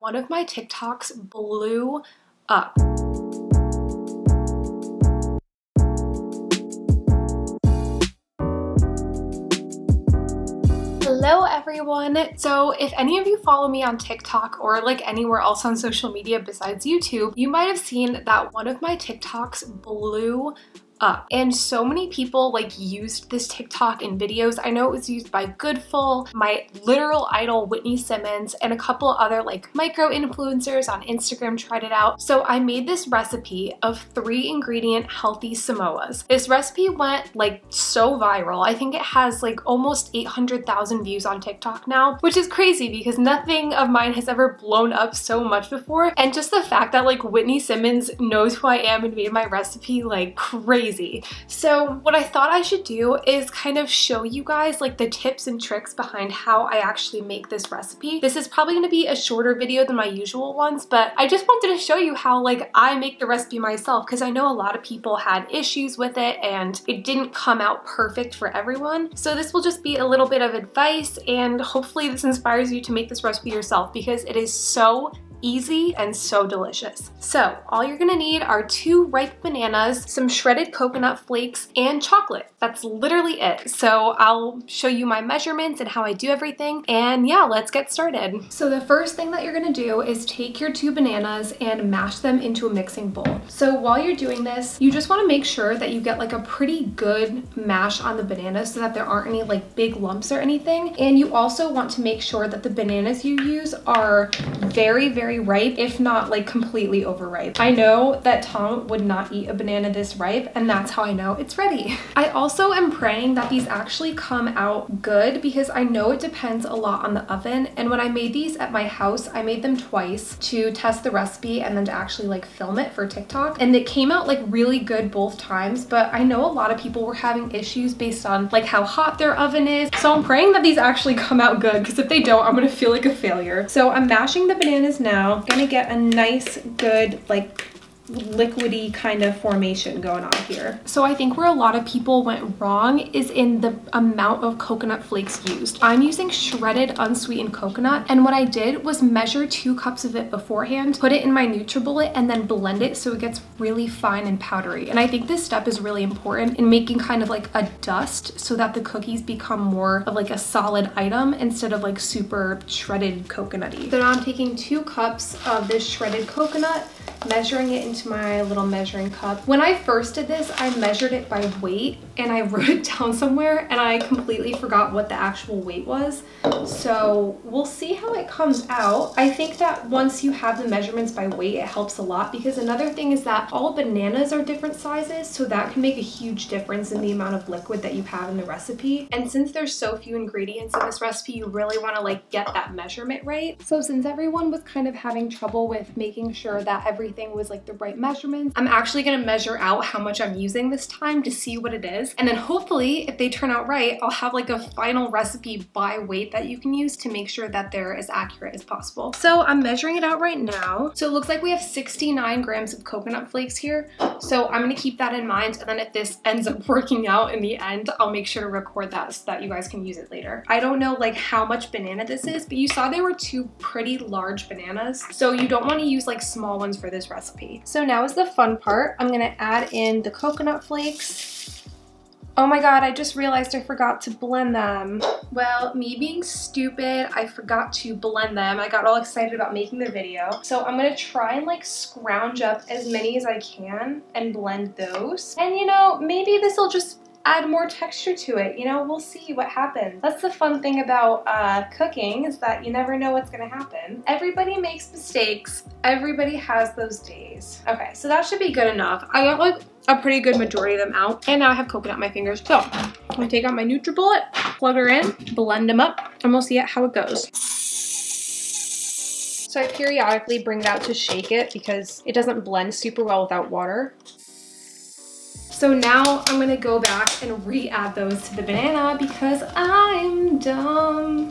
One of my TikToks blew up. Hello everyone! So if any of you follow me on TikTok or like anywhere else on social media besides YouTube, you might have seen that one of my TikToks blew up. And so many people like used this TikTok in videos. I know it was used by Goodful, my literal idol Whitney Simmons, and a couple other like micro influencers on Instagram tried it out. So I made this recipe of 3-ingredient healthy Samoas. This recipe went like so viral. I think it has like almost 800,000 views on TikTok now, which is crazy because nothing of mine has ever blown up so much before. And just the fact that like Whitney Simmons knows who I am and made my recipe like crazy. So what I thought I should do is kind of show you guys like the tips and tricks behind how I actually make this recipe. This is probably going to be a shorter video than my usual ones, but I just wanted to show you how like I make the recipe myself, because I know a lot of people had issues with it and it didn't come out perfect for everyone. So this will just be a little bit of advice, and hopefully this inspires you to make this recipe yourself because it is so easy and so delicious. So all you're gonna need are 2 ripe bananas, some shredded coconut flakes, and chocolate. That's literally it. So I'll show you my measurements and how I do everything, and yeah, let's get started. So the first thing that you're gonna do is take your 2 bananas and mash them into a mixing bowl. So while you're doing this, you just wanna make sure that you get like a pretty good mash on the bananas so that there aren't any like big lumps or anything. And you also want to make sure that the bananas you use are very ripe, if not like completely overripe. I know that Tom would not eat a banana this ripe, and that's how I know it's ready. I also am praying that these actually come out good, because I know it depends a lot on the oven. And when I made these at my house, I made them twice to test the recipe and then to actually like film it for TikTok, and it came out like really good both times. But I know a lot of people were having issues based on like how hot their oven is. So I'm praying that these actually come out good, because if they don't, I'm gonna feel like a failure. So I'm mashing the bananas now. Gonna get a nice, good, like liquidy kind of formation going on here. So I think where a lot of people went wrong is in the amount of coconut flakes used. I'm using shredded unsweetened coconut, and what I did was measure 2 cups of it beforehand, put it in my NutriBullet, and then blend it so it gets really fine and powdery. And I think this step is really important in making kind of like a dust so that the cookies become more of like a solid item instead of like super shredded coconutty. So now I'm taking 2 cups of this shredded coconut, measuring it into my little measuring cup. When I first did this, I measured it by weight and I wrote it down somewhere, and I completely forgot what the actual weight was. So we'll see how it comes out. I think that once you have the measurements by weight, it helps a lot, because another thing is that all bananas are different sizes, so that can make a huge difference in the amount of liquid that you have in the recipe. And since there's so few ingredients in this recipe, you really want to like get that measurement right. So since everyone was kind of having trouble with making sure that everything was like the right measurements, I'm actually going to measure out how much I'm using this time to see what it is. And then hopefully if they turn out right, I'll have like a final recipe by weight that you can use to make sure that they're as accurate as possible. So I'm measuring it out right now. So it looks like we have 69 grams of coconut flakes here. So I'm going to keep that in mind. And then if this ends up working out in the end, I'll make sure to record that so that you guys can use it later. I don't know like how much banana this is, but you saw there were 2 pretty large bananas. So you don't want to use like small ones for this recipe. So now is the fun part. I'm gonna add in the coconut flakes. Oh my god, I just realized I forgot to blend them. Well, me being stupid, I forgot to blend them. I got all excited about making the video. So I'm gonna try and like scrounge up as many as I can and blend those. And you know, maybe this will just add more texture to it, you know, we'll see what happens. That's the fun thing about cooking, is that you never know what's gonna happen. Everybody makes mistakes. Everybody has those days. Okay, so that should be good enough. I got like a pretty good majority of them out, and now I have coconut in my fingers. So I'm gonna take out my NutriBullet, plug her in, blend them up, and we'll see how it goes. So I periodically bring it out to shake it because it doesn't blend super well without water. So now I'm gonna go back and re-add those to the banana because I'm dumb.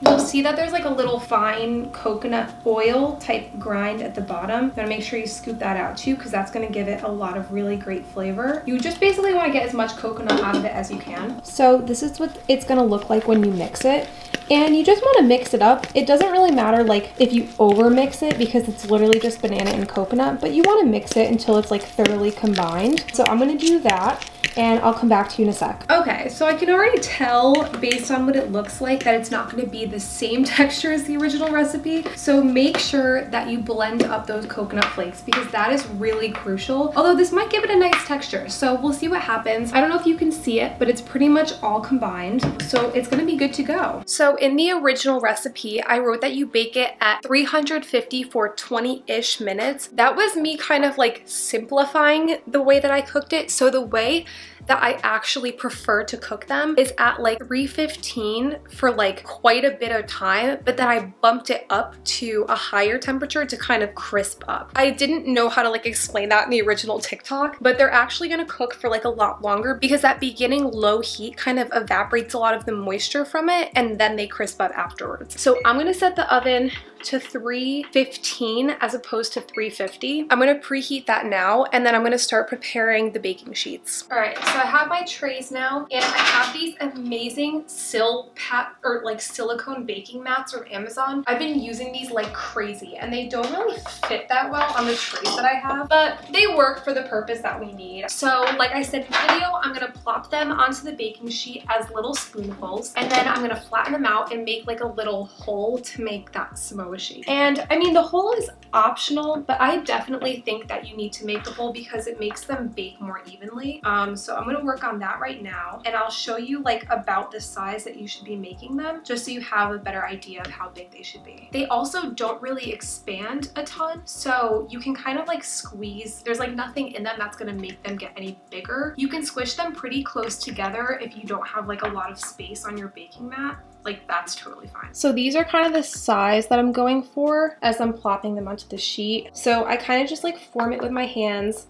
The see that there's like a little fine coconut oil type grind at the bottom. You wanna make sure you scoop that out too, because that's gonna give it a lot of really great flavor. You just basically wanna get as much coconut out of it as you can. So this is what it's gonna look like when you mix it. And you just wanna mix it up. It doesn't really matter like if you over mix it because it's literally just banana and coconut, but you wanna mix it until it's like thoroughly combined. So I'm gonna do that, and I'll come back to you in a sec. Okay, so I can already tell based on what it looks like that it's not gonna be the same texture as the original recipe. So make sure that you blend up those coconut flakes because that is really crucial. Although this might give it a nice texture, so we'll see what happens. I don't know if you can see it, but it's pretty much all combined. So it's gonna be good to go. So in the original recipe, I wrote that you bake it at 350 for 20-ish minutes. That was me kind of like simplifying the way that I cooked it. So the way that I actually prefer to cook them is at like 315 for like quite a bit of time, but then I bumped it up to a higher temperature to kind of crisp up. I didn't know how to like explain that in the original TikTok, but they're actually gonna cook for like a lot longer because that beginning low heat kind of evaporates a lot of the moisture from it and then they crisp up afterwards. So I'm gonna set the oven to 315 as opposed to 350. I'm gonna preheat that now and then I'm gonna start preparing the baking sheets. All right, so I have my trays now and I have these amazing silicone baking mats from Amazon. I've been using these like crazy and they don't really fit that well on the trays that I have, but they work for the purpose that we need. So like I said in the video, I'm gonna plop them onto the baking sheet as little spoonfuls and then I'm gonna flatten them out and make like a little hole to make that Samoa shape. And I mean, the hole is optional, but I definitely think that you need to make the hole because it makes them bake more evenly. So I'm gonna work on that right now and I'll show you like about the size that you should be making them just so you have a better idea of how big they should be. They also don't really expand a ton, so you can kind of like squeeze. There's like nothing in them that's gonna make them get any bigger. You can squish them pretty close together if you don't have like a lot of space on your baking mat. Like that's totally fine. So these are kind of the size that I'm going for as I'm plopping them onto the sheet. So I kind of just like form it with my hands,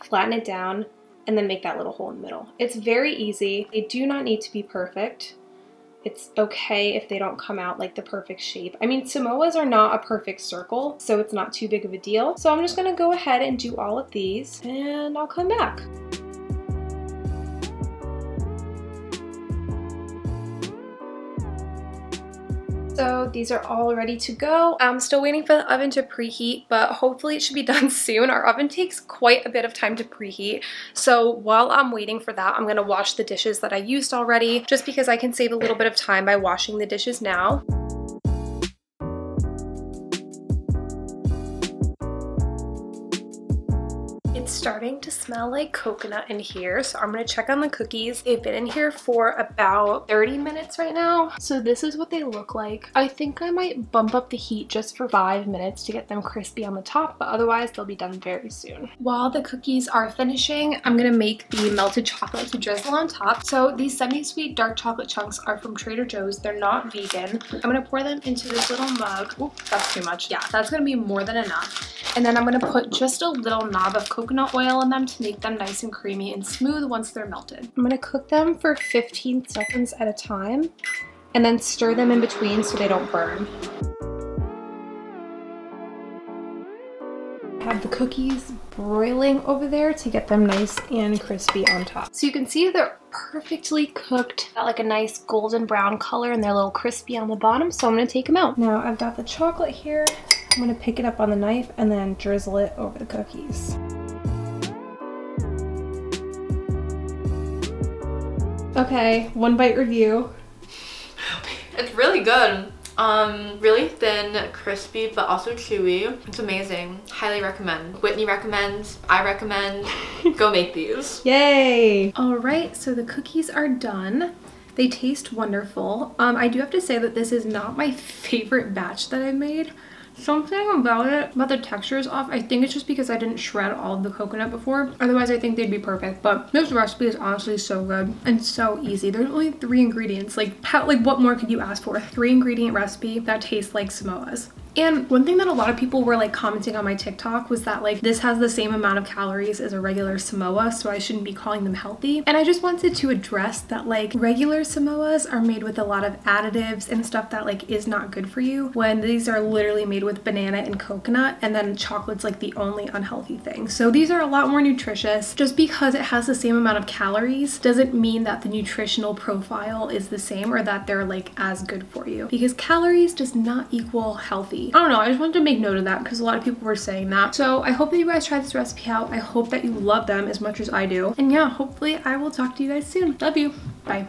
flatten it down, and then make that little hole in the middle. It's very easy. They do not need to be perfect. It's okay if they don't come out like the perfect shape. I mean, Samoas are not a perfect circle, so it's not too big of a deal. So I'm just gonna go ahead and do all of these and I'll come back. So these are all ready to go. I'm still waiting for the oven to preheat, but hopefully it should be done soon. Our oven takes quite a bit of time to preheat. So while I'm waiting for that, I'm gonna wash the dishes that I used already, just because I can save a little bit of time by washing the dishes now. It's starting to smell like coconut in here, so I'm gonna check on the cookies. They've been in here for about 30 minutes right now. So this is what they look like. I think I might bump up the heat just for 5 minutes to get them crispy on the top, but otherwise they'll be done very soon. While the cookies are finishing, I'm gonna make the melted chocolate to drizzle on top. So these semi-sweet dark chocolate chunks are from Trader Joe's. They're not vegan. I'm gonna pour them into this little mug. Oop, that's too much. Yeah, that's gonna be more than enough. And then I'm gonna put just a little knob of coconut oil in them to make them nice and creamy and smooth once they're melted. I'm gonna cook them for 15 seconds at a time and then stir them in between so they don't burn. I have the cookies broiling over there to get them nice and crispy on top. So you can see they're perfectly cooked, got like a nice golden brown color and they're a little crispy on the bottom, so I'm gonna take them out. Now I've got the chocolate here. I'm gonna pick it up on the knife and then drizzle it over the cookies. Okay, one bite review. It's really good. Really thin, crispy, but also chewy. It's amazing. Highly recommend. Whitney recommends. I recommend. Go make these. Yay! All right, so the cookies are done. They taste wonderful. I do have to say that this is not my favorite batch that I've made. Something about the texture is off. I think it's just because I didn't shred all of the coconut before. Otherwise, I think they'd be perfect. But this recipe is honestly so good and so easy. There's only 3 ingredients. Like what more could you ask for? A 3-ingredient recipe that tastes like Samoas. And one thing that a lot of people were like commenting on my TikTok was that like this has the same amount of calories as a regular Samoa, so I shouldn't be calling them healthy. And I just wanted to address that like regular Samoas are made with a lot of additives and stuff that like is not good for you, when these are literally made with banana and coconut, and then chocolate's like the only unhealthy thing. So these are a lot more nutritious. Just because it has the same amount of calories doesn't mean that the nutritional profile is the same or that they're like as good for you, because calories does not equal healthy. I don't know, I just wanted to make note of that because a lot of people were saying that. So I hope that you guys try this recipe out. I hope that you love them as much as I do. And yeah, hopefully I will talk to you guys soon. Love you. Bye.